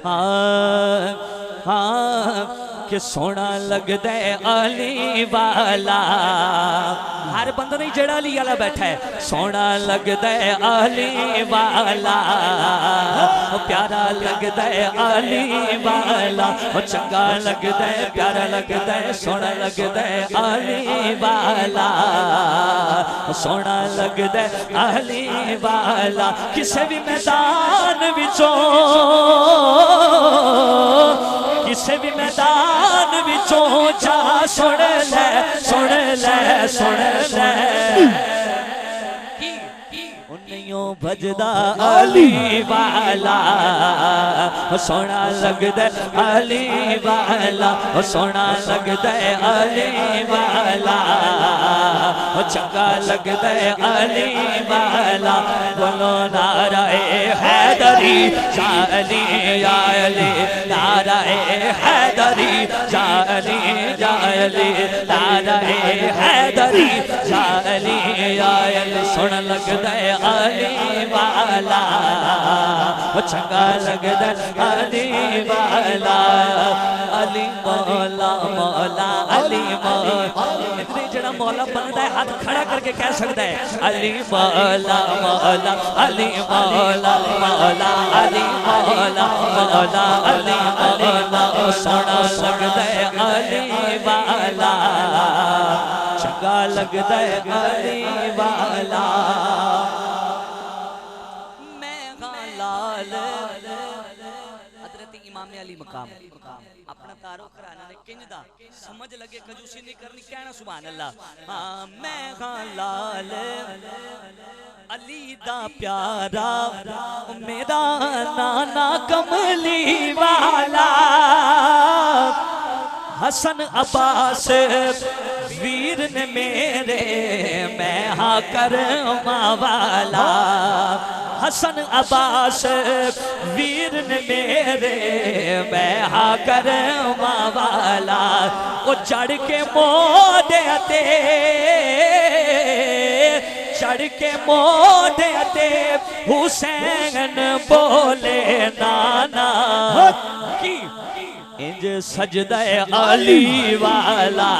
हाँ हाँ कि सोना लगदा है अली वाला। हर बंदा नहीं जेड़ा अली वाला बैठा है। सोना लगदा है अली वाला, प्यारा लगदा है अली वाला, चंगा लगदा है, प्यारा लगदा है, सोना लगदा है अली वाला, सोना लगदा है अली वाला। किसी भी मैदान विचों, किसी भी मैदान विचों जा सुन ले, सुन ले, सुन ले। उन्नियों भजदा अली वाला, सोना लगदा अली वाला, सोना लगदा अली वाला, चंगा लगदा अली वाला। बोलो नाराए हैदरी जाली जाली, नाराए हैदरी जाली जाली, नाराए हैदरी जाली जाली। सुन लगदा अली वाला, चंगा लगदा अली वाला। अली मौला मौला अली मौला, जड़ा मौला बनता है हाथ खड़ा करके कह सकता है अली मौला मौला, अली मौला मौला, अली मौला मौला, अली मौला। सोना लगदा है अली वाला, चंगा लगदा है अली वाला। इमाम अली मकाम अपना तारुफ कराना ने किंजदा समझ लगे कंजूसी नहीं करनी, कहना सुभान अल्लाह। हाँ मैं हाँ लाल अली दा प्यारा, मेरा नाना कमली वाला, हसन अब्बास वीर ने मेरे, मैं हाँ करमा वाला। हसन अब्बास वीर ने मेरे, मैं हाँ करमा वाला। वो चढ़ के मोदे ते, चढ़ के मोदे ते हुसैन बोले नाना की। इंज सजदा अली वाला,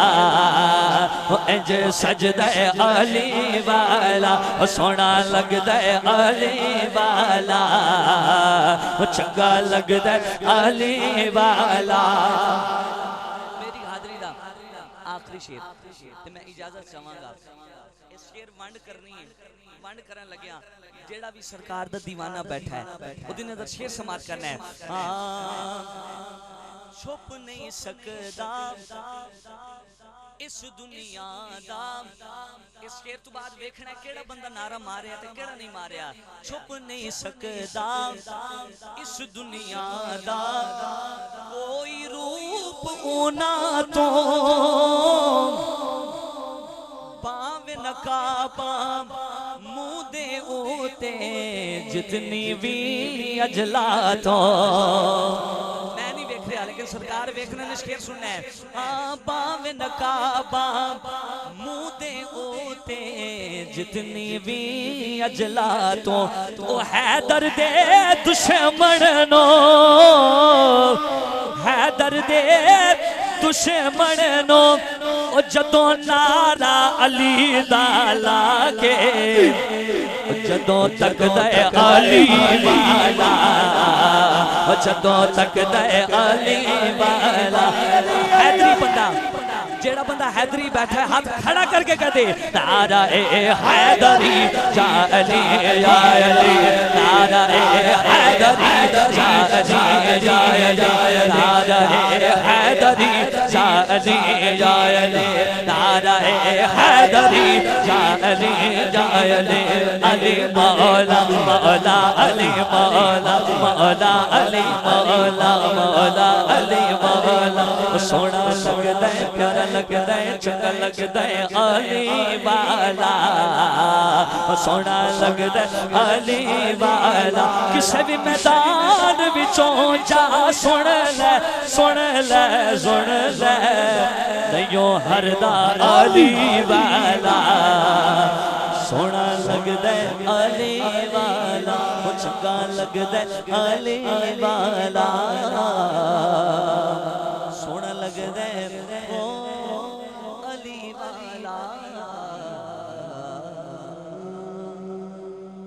इंज सजदा अली वाला, सोना लगदा अली वाला, चंगा लगदा अली वाला। मेरी हाजरी दा आखिरी शेर ते मैं इजाजत चाहांगा। इस शेर वंड करनी है, वंड करन लग्या जेड़ा भी सरकार दा दीवाना बैठा है ओदी नजर शेर समात करना है। छुप नहीं सकदा इस दुनिया दा। इस शेर तो बाद वेखना केड़ा बंदा नारा मारिया ते केड़ा नहीं मारिया। छुप नहीं सकदा इस दुनिया दा कोई रूप उना तो, पावे नकाबा मुँह दे उते जितनी भी अजला तो। लेकिन सरकार वेखने ने शेर सुनना है। हाँ बावे नकाबा मुँह दे ओते जितनी भी अजला तो, हैदर दे दुश्मन नो, हैदर दे दुश्मन नो। जदों नारा अली दा लाके, जदों तकदा अली वाला, जदों तकदा अली वाला। हैदरी बंदा, जेड़ा बंदा हैदरी बैठा है हाथ खड़ा करके कहते नारा ए हैदरी जाली जाली, नारा ए हैदरी जाली जाली, नारा ए हैदरी जाली जाली, नारा ए हैदरी जाली जाली। अली मौला मौला, अली मौला मौला, अली मौला मौला, अली मौला। सोना लगदा है, प्यारा लगदा है, चंगा लगदा है अली वाला, सोना लगदा है अली वाला। किसी भी मैदान विचों जा सुन ले, सुन ले, सुन ले। नहीं हरदा अली वाला, सोना लगदा आले वाला, वो चंगा लगदा आले वाला।